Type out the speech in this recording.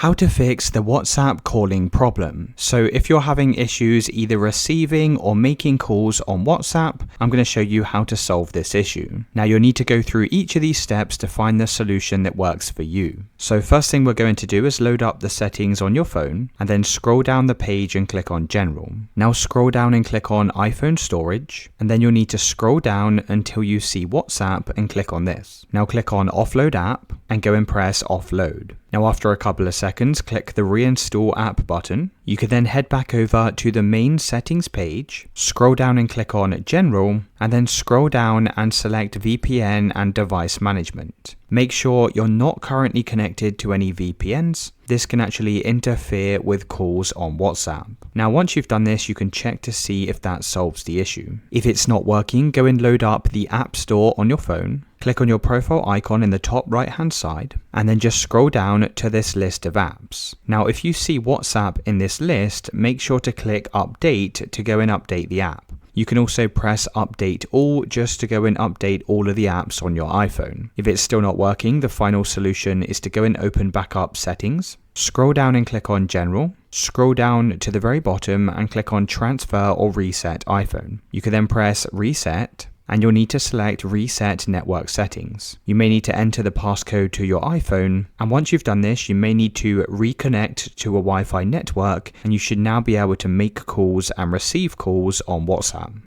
How to fix the WhatsApp calling problem. So if you're having issues either receiving or making calls on WhatsApp, I'm going to show you how to solve this issue. Now you'll need to go through each of these steps to find the solution that works for you. So first thing we're going to do is load up the settings on your phone and then scroll down the page and click on General. Now scroll down and click on iPhone Storage, and then you'll need to scroll down until you see WhatsApp and click on this. Now click on Offload App and go and press Offload. Now after a couple of seconds, click the Reinstall App button. You can then head back over to the main settings page, scroll down and click on General, and then scroll down and select VPN and Device Management. Make sure you're not currently connected to any VPNs. This can actually interfere with calls on WhatsApp. Now once you've done this, you can check to see if that solves the issue. If it's not working, go and load up the App Store on your phone. Click on your profile icon in the top right hand side and then just scroll down to this list of apps. Now if you see WhatsApp in this list, make sure to click Update to go and update the app. You can also press Update All just to go and update all of the apps on your iPhone. If it's still not working, the final solution is to go and open back up Settings, scroll down and click on General, scroll down to the very bottom and click on Transfer or Reset iPhone. You can then press Reset, and you'll need to select Reset Network Settings. You may need to enter the passcode to your iPhone, and once you've done this, you may need to reconnect to a Wi-Fi network, and you should now be able to make calls and receive calls on WhatsApp.